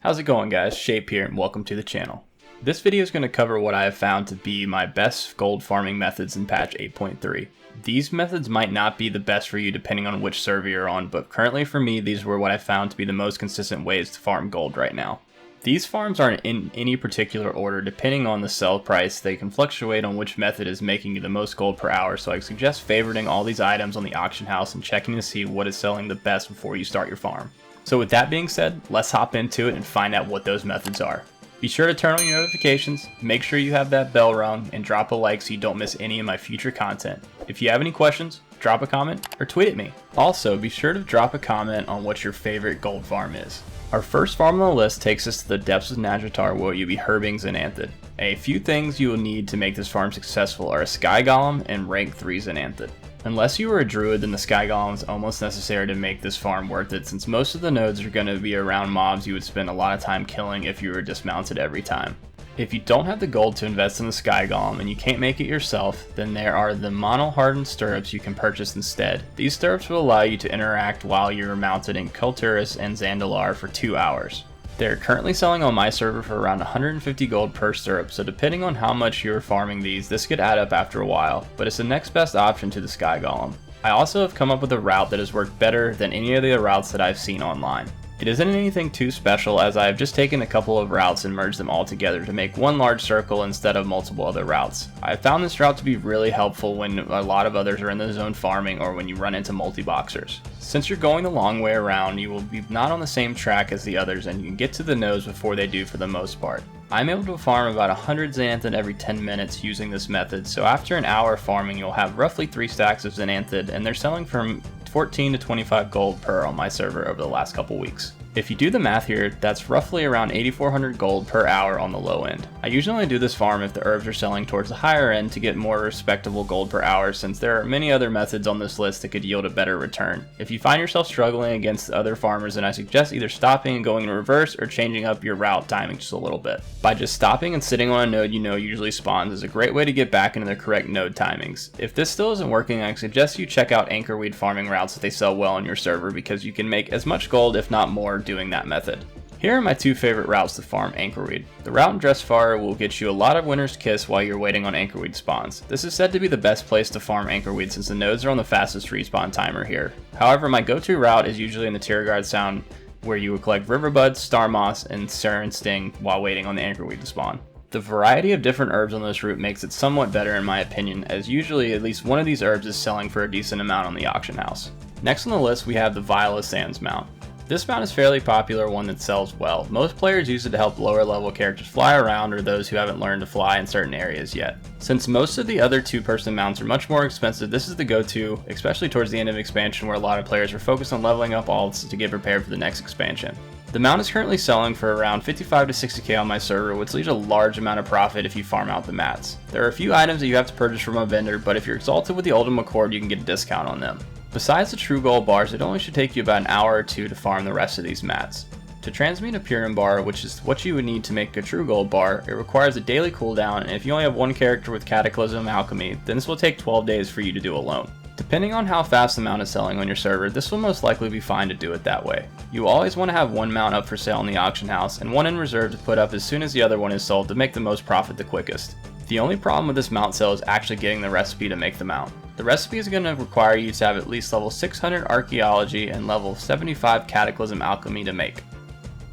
How's it going, guys? Shape here and welcome to the channel. This video is going to cover what I have found to be my best gold farming methods in patch 8.3. These methods might not be the best for you depending on which server you're on, but currently for me these were what I found to be the most consistent ways to farm gold right now. These farms aren't in any particular order depending on the sell price. They can fluctuate on which method is making you the most gold per hour, so I suggest favoriting all these items on the auction house and checking to see what is selling the best before you start your farm. So with that being said, let's hop into it and find out what those methods are. Be sure to turn on your notifications, make sure you have that bell rung, and drop a like so you don't miss any of my future content. If you have any questions, drop a comment or tweet at me. Also, be sure to drop a comment on what your favorite gold farm is. Our first farm on the list takes us to the depths of Nadjatar where you'll be herbing Xenanthid. A few things you will need to make this farm successful are a Sky Golem and rank 3 Xenanthid. Unless you are a druid, then the Sky Golem is almost necessary to make this farm worth it, since most of the nodes are going to be around mobs you would spend a lot of time killing if you were dismounted every time. If you don't have the gold to invest in the Sky Golem and you can't make it yourself, then there are the mono hardened stirrups you can purchase instead. These stirrups will allow you to interact while you're mounted in Kulturis and Zandalar for 2 hours. They're currently selling on my server for around 150 gold per stirrup, so depending on how much you're farming these, this could add up after a while, but it's the next best option to the Sky Golem. I also have come up with a route that has worked better than any of the routes that I've seen online. It isn't anything too special, as I have just taken a couple of routes and merged them all together to make one large circle instead of multiple other routes. I have found this route to be really helpful when a lot of others are in the zone farming or when you run into multi-boxers. Since you're going the long way around, you will be not on the same track as the others and you can get to the nodes before they do for the most part. I'm able to farm about 100 Xenanthid every 10 minutes using this method, so after an hour farming you'll have roughly 3 stacks of Xenanthid, and they're selling from 14 to 25 gold per on my server over the last couple weeks. If you do the math here, that's roughly around 8,400 gold per hour on the low end. I usually only do this farm if the herbs are selling towards the higher end to get more respectable gold per hour, since there are many other methods on this list that could yield a better return. If you find yourself struggling against other farmers, then I suggest either stopping and going in reverse or changing up your route timing just a little bit. By just stopping and sitting on a node you know usually spawns is a great way to get back into the correct node timings. If this still isn't working, I suggest you check out anchorweed farming routes if they sell well on your server, because you can make as much gold if not more doing that method. Here are my 2 favorite routes to farm anchorweed. The route in Dressfire will get you a lot of Winter's Kiss while you're waiting on anchorweed spawns. This is said to be the best place to farm anchorweed since the nodes are on the fastest respawn timer here. However, my go-to route is usually in the Tierguard Sound, where you will collect Riverbuds, Star Moss, and Sarin Sting while waiting on the anchorweed to spawn. The variety of different herbs on this route makes it somewhat better in my opinion, as usually at least one of these herbs is selling for a decent amount on the auction house. Next on the list we have the Viola Sands mount. This mount is a fairly popular one that sells well. Most players use it to help lower level characters fly around or those who haven't learned to fly in certain areas yet. Since most of the other 2-person mounts are much more expensive, this is the go-to, especially towards the end of expansion where a lot of players are focused on leveling up alts to get prepared for the next expansion. The mount is currently selling for around 55 to 60k on my server, which leaves a large amount of profit if you farm out the mats. There are a few items that you have to purchase from a vendor, but if you're exalted with the Ultimate Cord you can get a discount on them. Besides the true gold bars, it only should take you about an hour or 2 to farm the rest of these mats. To transmute a Purin bar, which is what you would need to make a true gold bar, it requires a daily cooldown, and if you only have one character with Cataclysm Alchemy, then this will take 12 days for you to do alone. Depending on how fast the mount is selling on your server, this will most likely be fine to do it that way. You always want to have one mount up for sale in the auction house, and one in reserve to put up as soon as the other one is sold to make the most profit the quickest. The only problem with this mount sale is actually getting the recipe to make the mount. The recipe is going to require you to have at least level 600 Archaeology and level 75 Cataclysm Alchemy to make.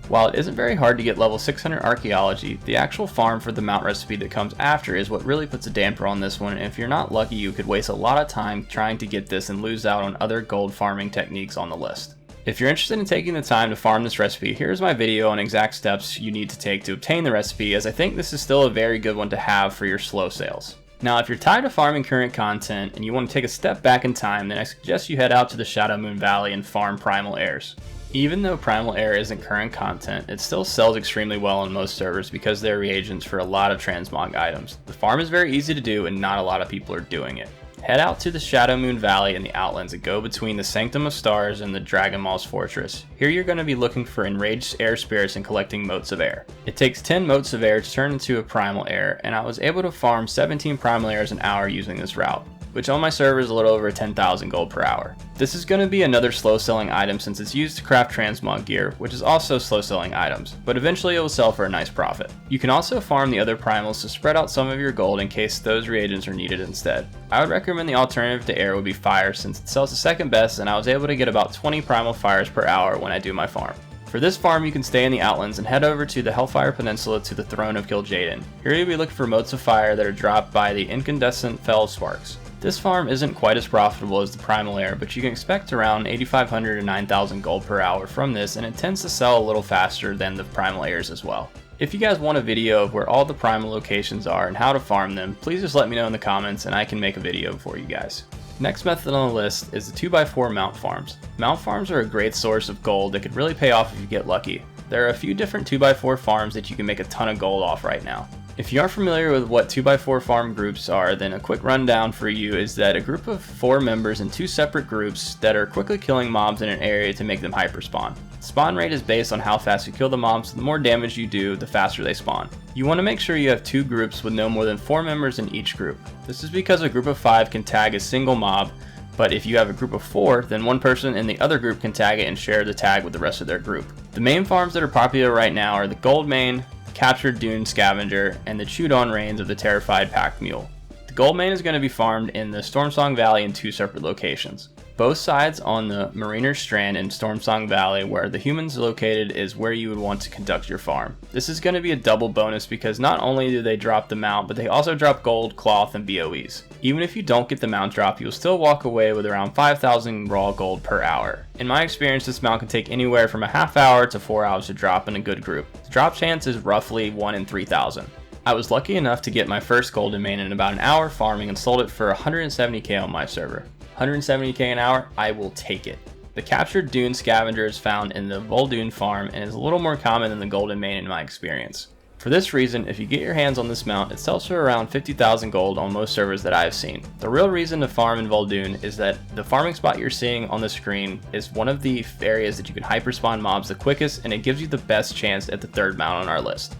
While it isn't very hard to get level 600 Archaeology, the actual farm for the mount recipe that comes after is what really puts a damper on this one, and if you're not lucky you could waste a lot of time trying to get this and lose out on other gold farming techniques on the list. If you're interested in taking the time to farm this recipe, here's my video on exact steps you need to take to obtain the recipe, as I think this is still a very good one to have for your slow sales. Now if you're tired of farming current content and you want to take a step back in time, then I suggest you head out to the Shadowmoon Valley and farm Primal Airs. Even though Primal Air isn't current content, it still sells extremely well on most servers because they're reagents for a lot of transmog items. The farm is very easy to do and not a lot of people are doing it. Head out to the Shadowmoon Valley and the Outlands that go between the Sanctum of Stars and the Dragon Maul's Fortress. Here you're going to be looking for enraged air spirits and collecting motes of air. It takes 10 motes of air to turn into a Primal Air, and I was able to farm 17 Primal Airs an hour using this route. which on my server is a little over 10,000 gold per hour. This is going to be another slow selling item since it's used to craft transmog gear, which is also slow selling items, but eventually it will sell for a nice profit. You can also farm the other primals to spread out some of your gold in case those reagents are needed instead. I would recommend the alternative to air would be fire since it sells the second best, and I was able to get about 20 primal fires per hour when I do my farm. For this farm, you can stay in the Outlands and head over to the Hellfire Peninsula to the Throne of Kil'jaeden. Here you'll be looking for motes of fire that are dropped by the incandescent fell sparks. This farm isn't quite as profitable as the Primal Air, but you can expect around 8,500 to 9,000 gold per hour from this, and it tends to sell a little faster than the Primal Airs as well. If you guys want a video of where all the primal locations are and how to farm them, please just let me know in the comments and I can make a video for you guys. Next method on the list is the 2x4 mount farms. Mount farms are a great source of gold that could really pay off if you get lucky. There are a few different 2x4 farms that you can make a ton of gold off right now. If you aren't familiar with what 2x4 farm groups are, then a quick rundown for you is that a group of 4 members in 2 separate groups that are quickly killing mobs in an area to make them hyperspawn. Spawn rate is based on how fast you kill the mobs, so the more damage you do, the faster they spawn. You want to make sure you have 2 groups with no more than 4 members in each group. This is because a group of 5 can tag a single mob, but if you have a group of 4, then one person in the other group can tag it and share the tag with the rest of their group. The main farms that are popular right now are the Gold Mane, Captured Dune Scavenger, and the Chewed On Reins of the Terrified Pack Mule. The Gold Mane is going to be farmed in the Stormsong Valley in 2 separate locations. Both sides on the Mariner Strand in Stormsong Valley, where the humans located, is where you would want to conduct your farm. This is going to be a double bonus because not only do they drop the mount, but they also drop gold, cloth, and BOEs. Even if you don't get the mount drop, you'll still walk away with around 5,000 raw gold per hour. In my experience, this mount can take anywhere from a half hour to 4 hours to drop in a good group. The drop chance is roughly 1 in 3,000. I was lucky enough to get my first golden mane in about an hour farming and sold it for 170k on my server. 170k an hour, I will take it. The Captured Dune Scavenger is found in the Vol'dun farm and is a little more common than the Golden Mane in my experience. For this reason, if you get your hands on this mount, it sells for around 50,000 gold on most servers that I have seen. The real reason to farm in Vol'dun is that the farming spot you're seeing on the screen is one of the areas that you can hyperspawn mobs the quickest, and it gives you the best chance at the 3rd mount on our list.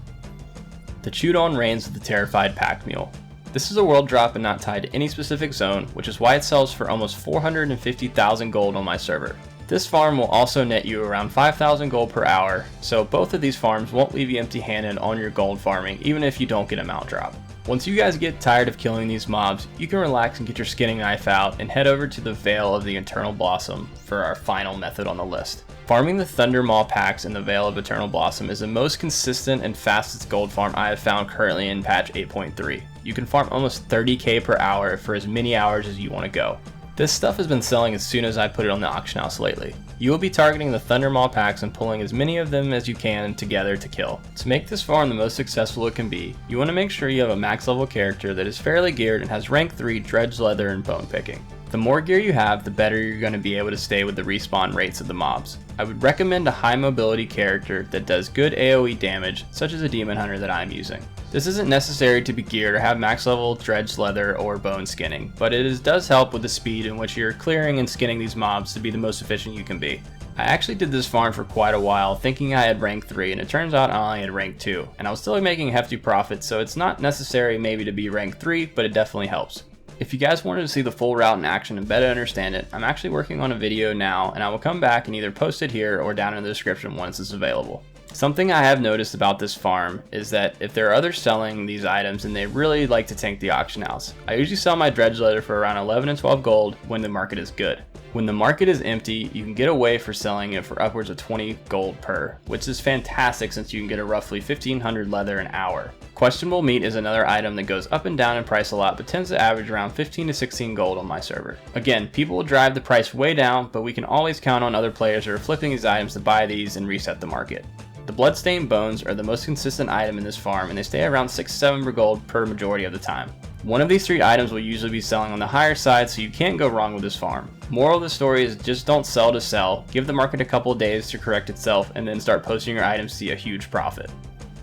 The Chewed On Reins of the Terrified Pack Mule. This is a world drop and not tied to any specific zone, which is why it sells for almost 450,000 gold on my server. This farm will also net you around 5,000 gold per hour, so both of these farms won't leave you empty-handed on your gold farming, even if you don't get a mount drop. Once you guys get tired of killing these mobs, you can relax and get your skinning knife out and head over to the Vale of the Eternal Blossom for our final method on the list. Farming the Thunder Maul packs in the Vale of Eternal Blossom is the most consistent and fastest gold farm I have found currently in patch 8.3. You can farm almost 30k per hour for as many hours as you want to go. This stuff has been selling as soon as I put it on the auction house lately. You will be targeting the Thunder Maul packs and pulling as many of them as you can together to kill. To make this farm the most successful it can be, you want to make sure you have a max level character that is fairly geared and has rank 3 dredge leather and bone picking. The more gear you have, the better you're going to be able to stay with the respawn rates of the mobs. I would recommend a high mobility character that does good AoE damage, such as a demon hunter that I'm using. This isn't necessary to be geared or have max level dredge leather or bone skinning, but it does help with the speed in which you're clearing and skinning these mobs to be the most efficient you can be. I actually did this farm for quite a while thinking I had rank 3, and it turns out I only had rank 2, and I was still making hefty profits, so it's not necessary maybe to be rank 3, but it definitely helps. If you guys wanted to see the full route in action and better understand it, I'm actually working on a video now, and I will come back and either post it here or down in the description once it's available. Something I have noticed about this farm is that if there are others selling these items and they really like to tank the auction house, I usually sell my dredge leather for around 11 and 12 gold when the market is good. When the market is empty, you can get away for selling it for upwards of 20 gold per, which is fantastic since you can get a roughly 1500 leather an hour. Questionable meat is another item that goes up and down in price a lot, but tends to average around 15 to 16 gold on my server. Again, people will drive the price way down, but we can always count on other players who are flipping these items to buy these and reset the market. The bloodstained bones are the most consistent item in this farm, and they stay around 6-7 gold per majority of the time. One of these 3 items will usually be selling on the higher side, so you can't go wrong with this farm. Moral of the story is just don't sell to sell, give the market a couple of days to correct itself, and then start posting your items to see a huge profit.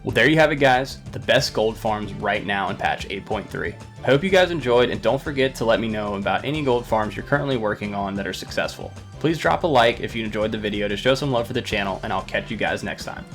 Well, there you have it guys, the best gold farms right now in patch 8.3. I hope you guys enjoyed, and don't forget to let me know about any gold farms you're currently working on that are successful. Please drop a like if you enjoyed the video to show some love for the channel, and I'll catch you guys next time.